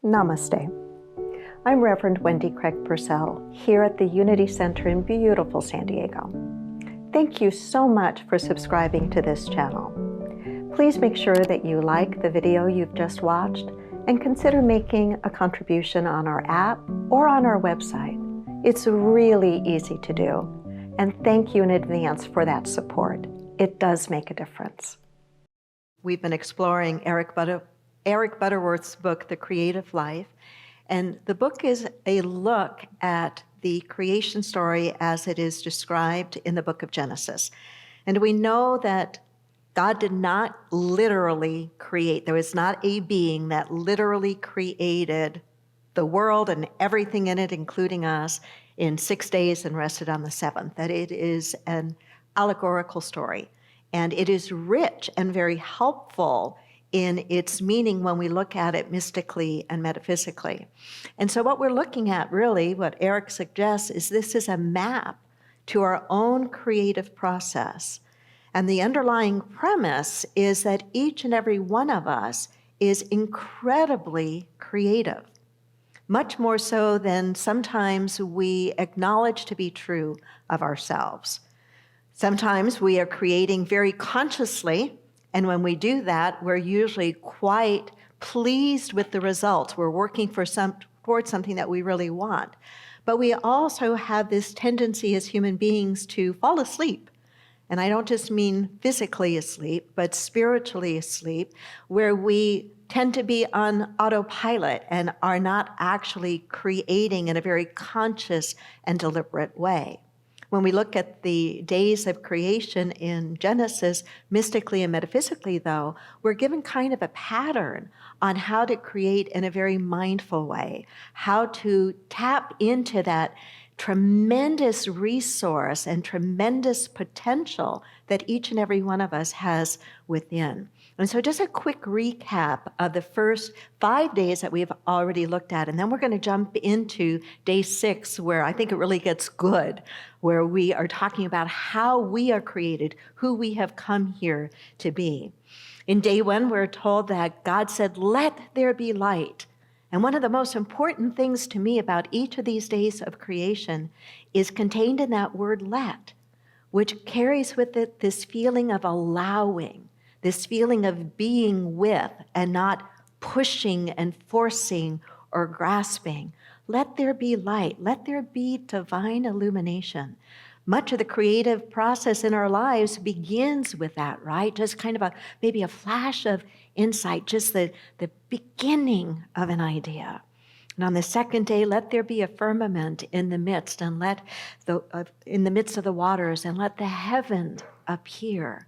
Namaste. I'm Reverend Wendy Craig-Purcell here at the Unity Center in beautiful San Diego. Thank you so much for subscribing to this channel. Please make sure that you like the video you've just watched and consider making a contribution on our app or on our website. It's really easy to do, and thank you in advance for that support. It does make a difference. We've been exploring Eric Butterworth's book, The Creative Life, and the book is a look at the creation story as it is described in the book of Genesis. And we know that God did not literally create. There was not a being that literally created the world and everything in it, including us, in 6 days and rested on the seventh. That it is an allegorical story. And it is rich and very helpful in its meaning when we look at it mystically and metaphysically. And so what we're looking at, really, what Eric suggests, is this is a map to our own creative process. And the underlying premise is that each and every one of us is incredibly creative, much more so than sometimes we acknowledge to be true of ourselves. Sometimes we are creating very consciously, and when we do that, we're usually quite pleased with the results. We're working towards something that we really want. But we also have this tendency as human beings to fall asleep. And I don't just mean physically asleep, but spiritually asleep, where we tend to be on autopilot and are not actually creating in a very conscious and deliberate way. When we look at the days of creation in Genesis, mystically and metaphysically, though, we're given kind of a pattern on how to create in a very mindful way, how to tap into that tremendous resource and tremendous potential that each and every one of us has within. And so just a quick recap of the first 5 days that we've already looked at, and then we're going to jump into day 6, where I think it really gets good, where we are talking about how we are created, who we have come here to be. In day 1, we're told that God said, "Let there be light." And one of the most important things to me about each of these days of creation is contained in that word "let," which carries with it this feeling of allowing, this feeling of being with and not pushing and forcing or grasping. Let there be light. Let there be divine illumination. Much of the creative process in our lives begins with that, right? Just kind of maybe a flash of insight, just the beginning of an idea. And on the second day, let there be a firmament in the midst, and in the midst of the waters, and let the heaven appear.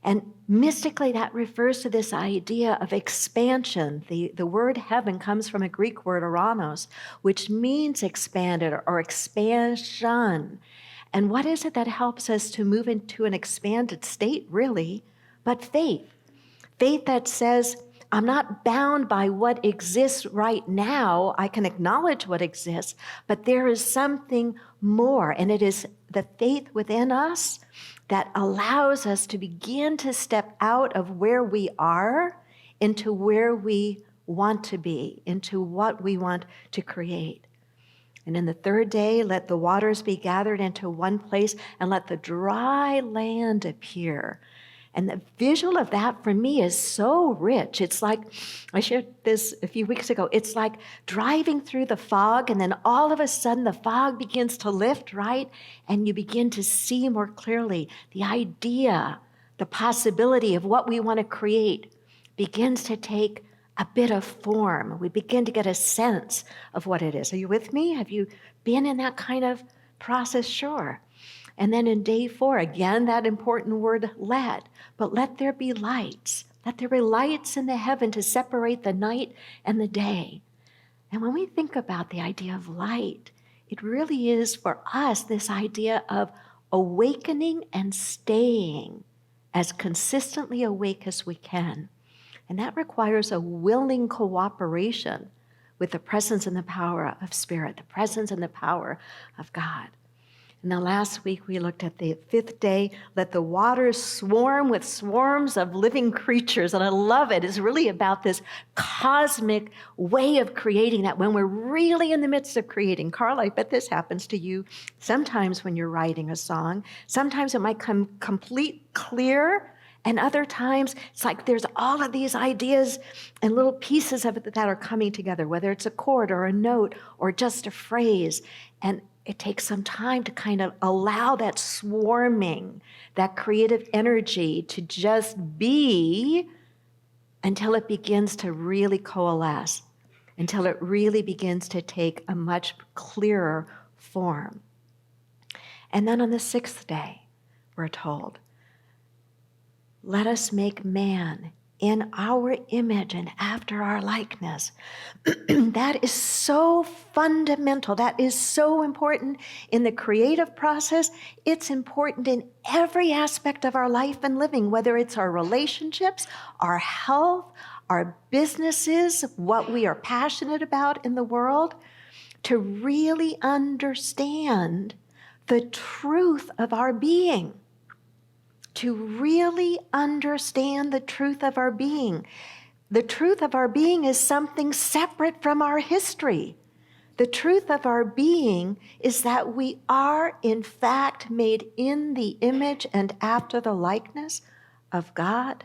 And mystically, that refers to this idea of expansion. The word heaven comes from a Greek word, oranos, which means expanded or expansion. And what is it that helps us to move into an expanded state, really? But faith. Faith that says, I'm not bound by what exists right now. I can acknowledge what exists, but there is something more. And it is the faith within us that allows us to begin to step out of where we are into where we want to be, into what we want to create. And in the third day, let the waters be gathered into one place and let the dry land appear. And the visual of that for me is so rich. It's like, I shared this a few weeks ago, it's like driving through the fog, and then all of a sudden the fog begins to lift, right? And you begin to see more clearly the idea, the possibility of what we want to create begins to take a bit of form. We begin to get a sense of what it is. Are you with me? Have you been in that kind of process? Sure. And then in day 4, again, that important word, let. But let there be lights. Let there be lights in the heaven to separate the night and the day. And when we think about the idea of light, it really is for us this idea of awakening and staying as consistently awake as we can. And that requires a willing cooperation with the presence and the power of Spirit, the presence and the power of God. And the last week we looked at the 5th day, let the waters swarm with swarms of living creatures. And I love it. It's really about this cosmic way of creating that when we're really in the midst of creating. Carl, I bet this happens to you sometimes when you're writing a song. Sometimes it might come complete clear, and other times it's like there's all of these ideas and little pieces of it that are coming together, whether it's a chord or a note or just a phrase. And it takes some time to kind of allow that swarming, that creative energy to just be until it begins to really coalesce, until it really begins to take a much clearer form. And then on the 6th day, we're told, let us make man in our image and after our likeness. That is so fundamental. That is so important in the creative process. It's important in every aspect of our life and living, whether it's our relationships, our health, our businesses, what we are passionate about in the world, to really understand the truth of our being. To really understand the truth of our being. The truth of our being is something separate from our history. The truth of our being is that we are, in fact, made in the image and after the likeness of God,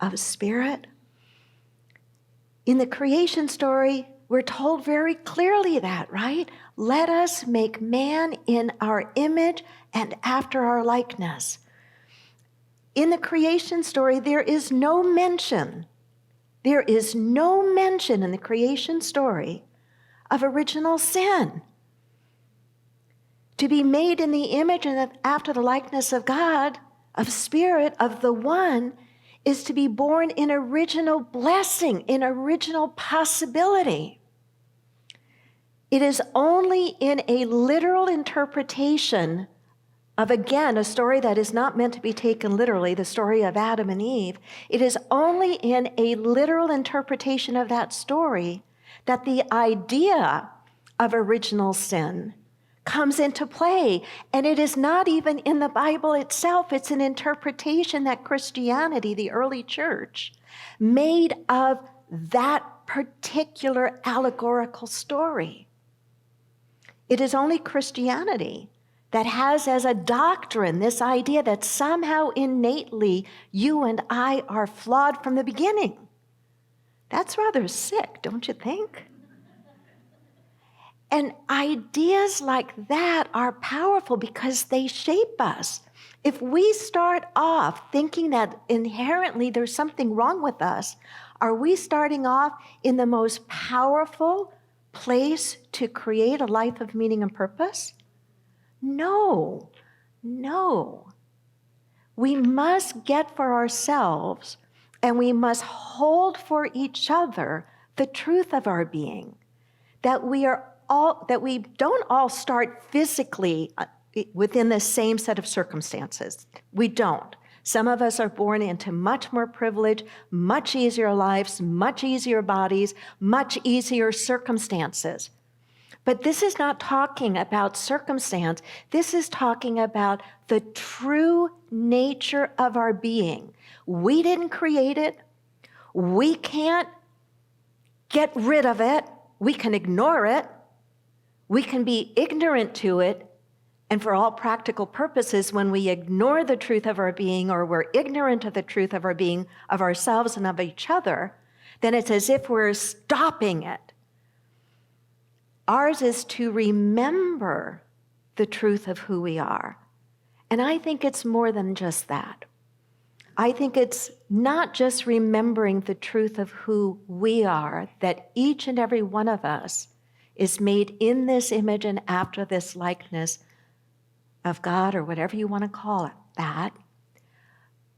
of Spirit. In the creation story, we're told very clearly that, right? Let us make man in our image and after our likeness. In the creation story, there is no mention in the creation story of original sin. To be made in the image and after the likeness of God, of Spirit, of the One, is to be born in original blessing, in original possibility. It is only in a literal interpretation of, again, a story that is not meant to be taken literally, the story of Adam and Eve. It is only in a literal interpretation of that story that the idea of original sin comes into play. And it is not even in the Bible itself. It's an interpretation that Christianity, the early church, made of that particular allegorical story. It is only Christianity that has as a doctrine this idea that somehow innately you and I are flawed from the beginning. That's rather sick, don't you think? And ideas like that are powerful because they shape us. If we start off thinking that inherently there's something wrong with us, are we starting off in the most powerful place to create a life of meaning and purpose? No. We must get for ourselves and we must hold for each other the truth of our being, that we don't all start physically within the same set of circumstances. We don't. Some of us are born into much more privilege, much easier lives, much easier bodies, much easier circumstances. But this is not talking about circumstance. This is talking about the true nature of our being. We didn't create it. We can't get rid of it. We can ignore it. We can be ignorant to it. And for all practical purposes, when we ignore the truth of our being or we're ignorant of the truth of our being, of ourselves and of each other, then it's as if we're stopping it. Ours is to remember the truth of who we are. And I think it's more than just that. I think it's not just remembering the truth of who we are, that each and every one of us is made in this image and after this likeness of God, or whatever you want to call it, that.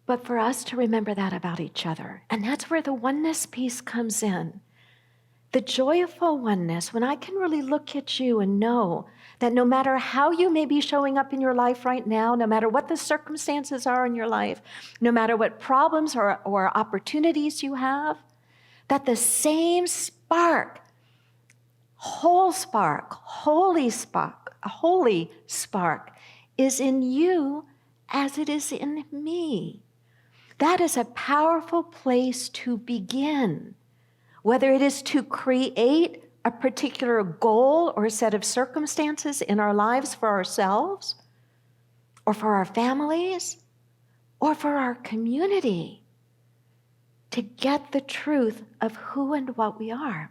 But for us to remember that about each other. And that's where the oneness piece comes in. The joyful oneness, when I can really look at you and know that no matter how you may be showing up in your life right now, no matter what the circumstances are in your life, no matter what problems or opportunities you have, that the same spark, holy spark is in you as it is in me. That is a powerful place to begin. Whether it is to create a particular goal or a set of circumstances in our lives for ourselves, or for our families, or for our community, to get the truth of who and what we are.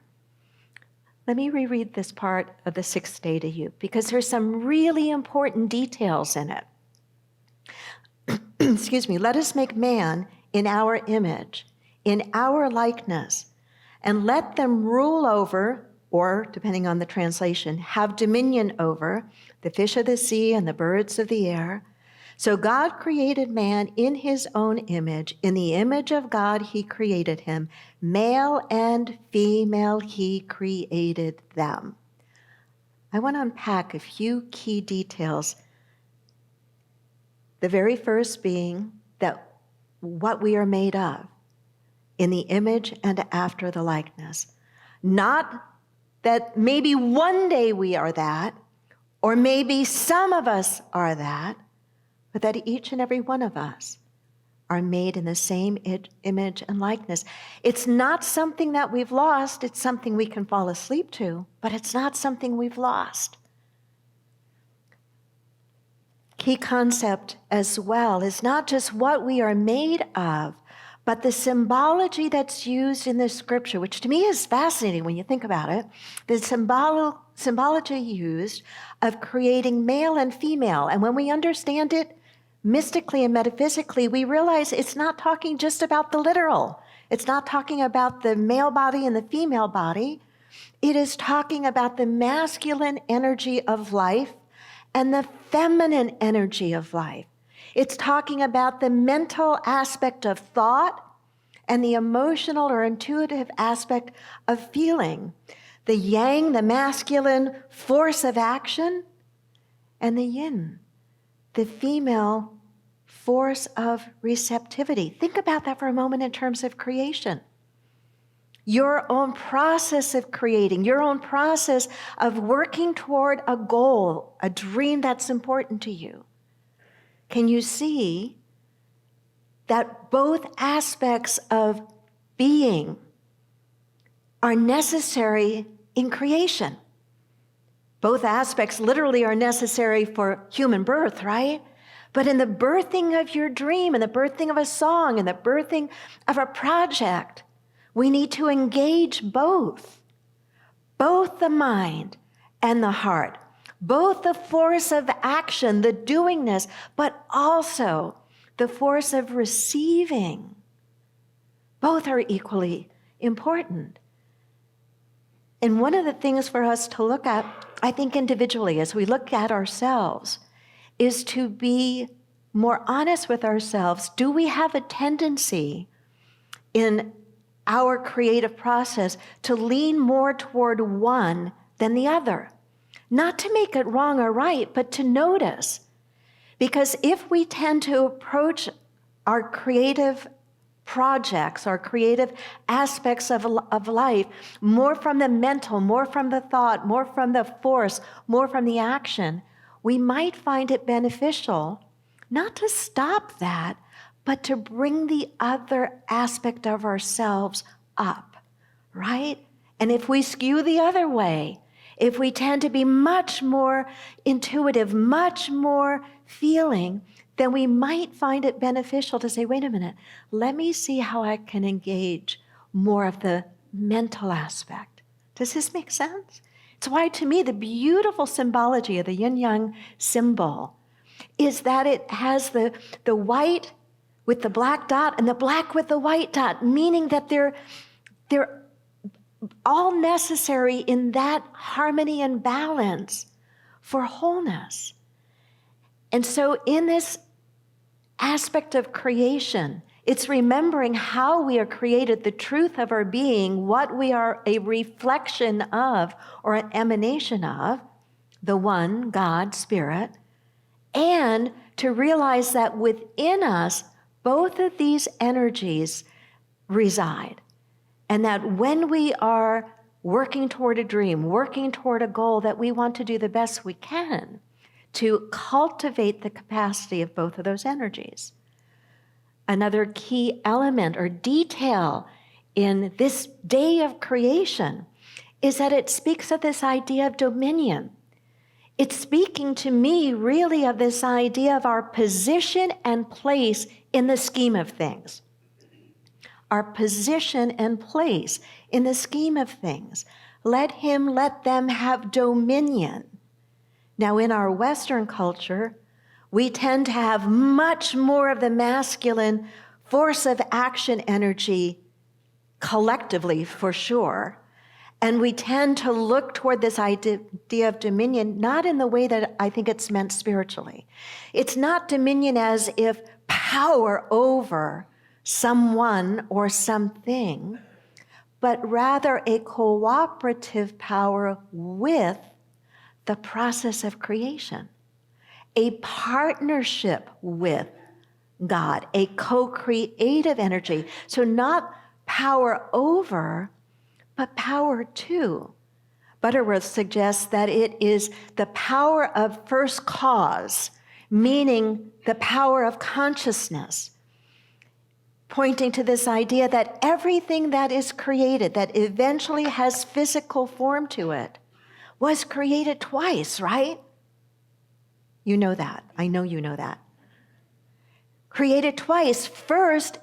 Let me reread this part of the 6th day to you, because there's some really important details in it. Excuse me. Let us make man in our image, in our likeness, and let them rule over, or depending on the translation, have dominion over the fish of the sea and the birds of the air. So God created man in his own image. In the image of God, he created him. Male and female, he created them. I want to unpack a few key details. The very first being that what we are made of, in the image and after the likeness. Not that maybe one day we are that, or maybe some of us are that, but that each and every one of us are made in the same image and likeness. It's not something that we've lost. It's something we can fall asleep to, but it's not something we've lost. Key concept as well is not just what we are made of, but the symbology that's used in this scripture, which to me is fascinating when you think about it, the symbology used of creating male and female. And when we understand it mystically and metaphysically, we realize it's not talking just about the literal. It's not talking about the male body and the female body. It is talking about the masculine energy of life and the feminine energy of life. It's talking about the mental aspect of thought and the emotional or intuitive aspect of feeling. The yang, the masculine force of action, and the yin, the female force of receptivity. Think about that for a moment in terms of creation. Your own process of creating, your own process of working toward a goal, a dream that's important to you. Can you see that both aspects of being are necessary in creation? Both aspects literally are necessary for human birth, right? But in the birthing of your dream, and the birthing of a song, and the birthing of a project, we need to engage both the mind and the heart. Both the force of action, the doingness, but also the force of receiving. Both are equally important. And one of the things for us to look at, I think individually, as we look at ourselves, is to be more honest with ourselves. Do we have a tendency in our creative process to lean more toward one than the other? Not to make it wrong or right, but to notice. Because if we tend to approach our creative projects, our creative aspects of life, more from the mental, more from the thought, more from the force, more from the action, we might find it beneficial not to stop that, but to bring the other aspect of ourselves up, right? And if we skew the other way, if we tend to be much more intuitive, much more feeling, then we might find it beneficial to say, wait a minute, let me see how I can engage more of the mental aspect. Does this make sense? It's why, to me, the beautiful symbology of the yin-yang symbol is that it has the white with the black dot and the black with the white dot, meaning that they're all necessary in that harmony and balance for wholeness. And so in this aspect of creation, it's remembering how we are created, the truth of our being, what we are a reflection of or an emanation of, the one, God, Spirit, and to realize that within us, both of these energies reside. And that when we are working toward a dream, working toward a goal, that we want to do the best we can to cultivate the capacity of both of those energies. Another key element or detail in this day of creation is that it speaks of this idea of dominion. It's speaking to me really of this idea of our position and place in the scheme of things. Our position and place in the scheme of things. Let them have dominion. Now, in our Western culture, we tend to have much more of the masculine force of action energy collectively, for sure. And we tend to look toward this idea of dominion, not in the way that I think it's meant spiritually. It's not dominion as if power over someone or something, but rather a cooperative power with the process of creation, a partnership with God, a co-creative energy. So not power over, but power to. Butterworth suggests that it is the power of first cause, meaning the power of consciousness, pointing to this idea that everything that is created, that eventually has physical form to it, was created twice, right? You know that. I know you know that. Created twice, first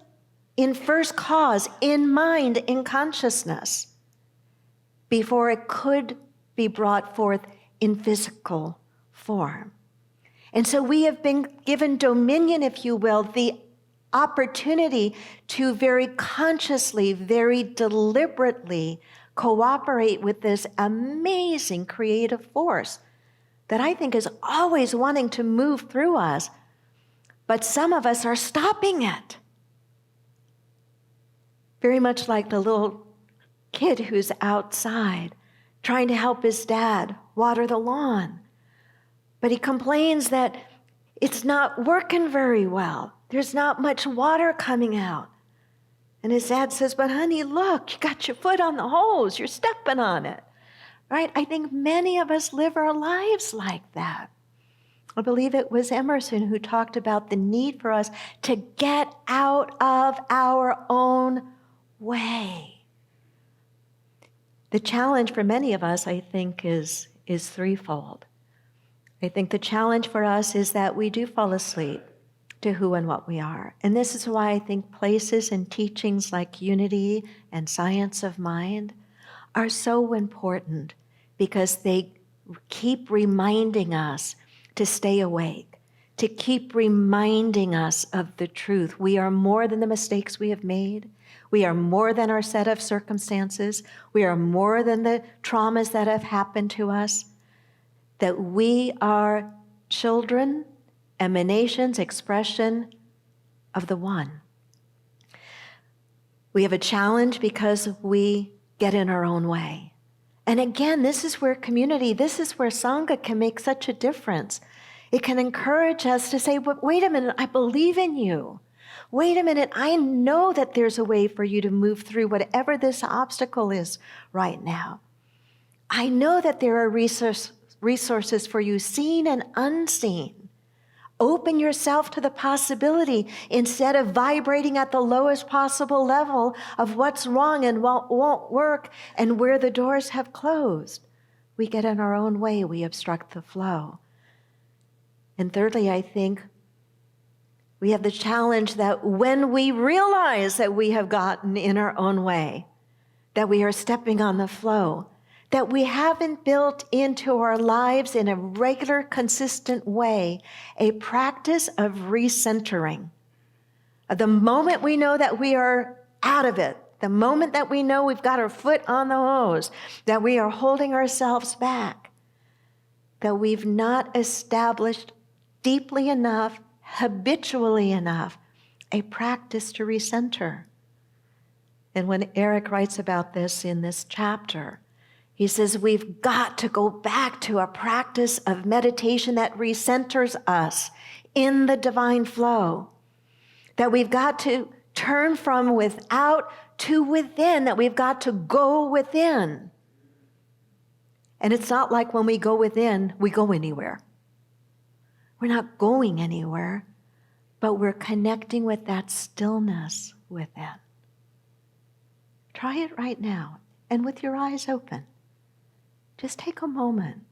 in first cause, in mind, in consciousness, before it could be brought forth in physical form. And so we have been given dominion, if you will, the opportunity to very consciously, very deliberately cooperate with this amazing creative force that I think is always wanting to move through us, but some of us are stopping it. Very much like the little kid who's outside trying to help his dad water the lawn. But he complains that it's not working very well. There's not much water coming out. And his dad says, but honey, look, you got your foot on the hose. You're stepping on it, right? I think many of us live our lives like that. I believe it was Emerson who talked about the need for us to get out of our own way. The challenge for many of us, I think, is threefold. I think the challenge for us is that we do fall asleep to who and what we are. And this is why I think places and teachings like Unity and Science of Mind are so important, because they keep reminding us to stay awake, to keep reminding us of the truth. We are more than the mistakes we have made. We are more than our set of circumstances. We are more than the traumas that have happened to us. That we are children, emanations, expression of the One. We have a challenge because we get in our own way. And again, this is where community, this is where Sangha can make such a difference. It can encourage us to say, but wait a minute, I believe in you. Wait a minute, I know that there's a way for you to move through whatever this obstacle is right now. I know that there are resources for you, seen and unseen. Open yourself to the possibility instead of vibrating at the lowest possible level of what's wrong and what won't work and where the doors have closed. We get in our own way, we obstruct the flow. And thirdly, I think we have the challenge that when we realize that we have gotten in our own way, that we are stepping on the flow, that we haven't built into our lives in a regular, consistent way, a practice of recentering. The moment we know that we are out of it, the moment that we know we've got our foot on the hose, that we are holding ourselves back, that we've not established deeply enough, habitually enough, a practice to recenter. And when Eric writes about this in this chapter, he says we've got to go back to a practice of meditation that recenters us in the divine flow, that we've got to turn from without to within, that we've got to go within. And it's not like when we go within, we go anywhere. We're not going anywhere, but we're connecting with that stillness within. Try it right now, and with your eyes open. Just take a moment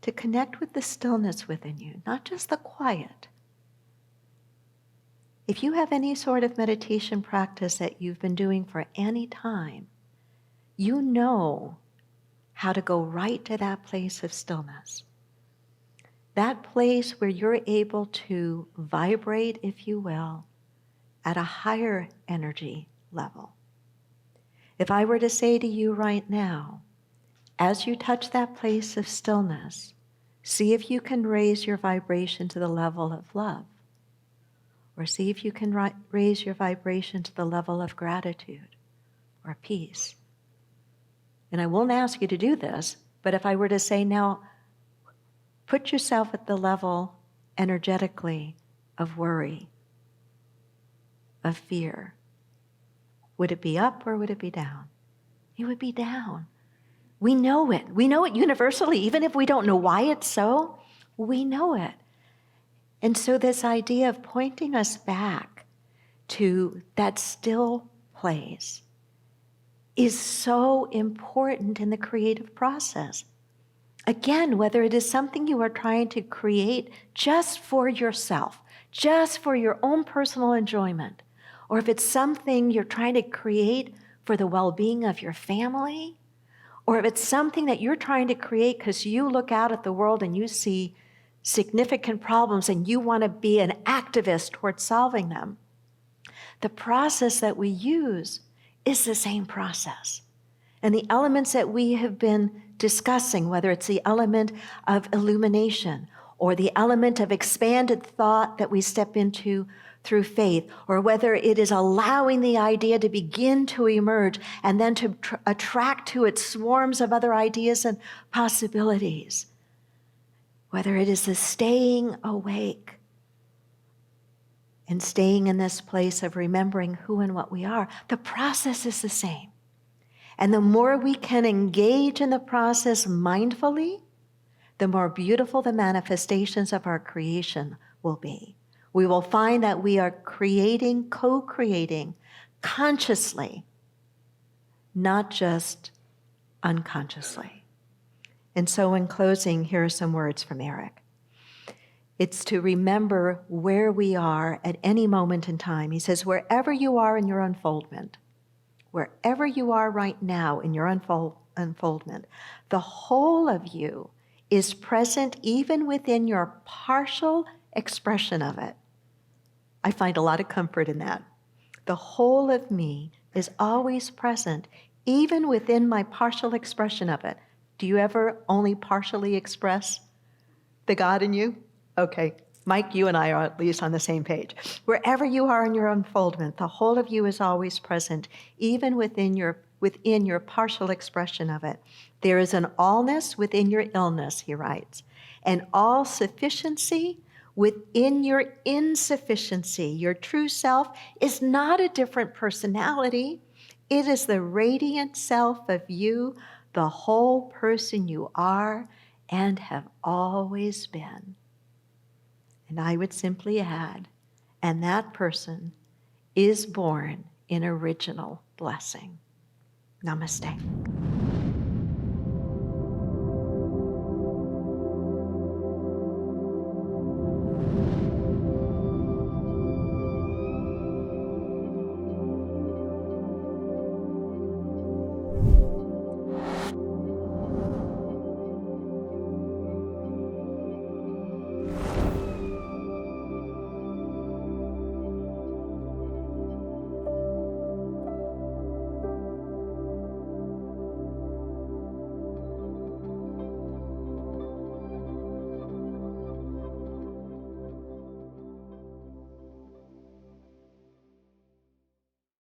to connect with the stillness within you, not just the quiet. If you have any sort of meditation practice that you've been doing for any time, you know how to go right to that place of stillness. That place where you're able to vibrate, if you will, at a higher energy level. If I were to say to you right now, as you touch that place of stillness, see if you can raise your vibration to the level of love, or see if you can raise your vibration to the level of gratitude or peace. And I won't ask you to do this, but if I were to say now, put yourself at the level energetically of worry, of fear, would it be up or would it be down? It would be down. We know it. We know it universally. Even if we don't know why it's so, we know it. And so this idea of pointing us back to that still place is so important in the creative process. Again, whether it is something you are trying to create just for yourself, just for your own personal enjoyment, or if it's something you're trying to create for the well-being of your family, or if it's something that you're trying to create because you look out at the world and you see significant problems and you want to be an activist towards solving them, the process that we use is the same process. And the elements that we have been discussing, whether it's the element of illumination or the element of expanded thought that we step into through faith, or whether it is allowing the idea to begin to emerge and then to attract to it swarms of other ideas and possibilities, whether it is the staying awake and staying in this place of remembering who and what we are, the process is the same. And the more we can engage in the process mindfully, the more beautiful the manifestations of our creation will be. We will find that we are creating, co-creating consciously, not just unconsciously. And so in closing, here are some words from Eric. It's to remember where we are at any moment in time. He says, wherever you are in your unfoldment, wherever you are right now in your unfoldment, the whole of you is present even within your partial expression of it. I find a lot of comfort in that. The whole of me is always present, even within my partial expression of it. Do you ever only partially express the God in you? Okay, Mike, you and I are at least on the same page. Wherever you are in your unfoldment, the whole of you is always present, even within your partial expression of it. There is an allness within your illness, he writes, and all sufficiency within your insufficiency. Your true self is not a different personality. It is the radiant self of you, the whole person you are and have always been. And I would simply add, and that person is born in original blessing. Namaste.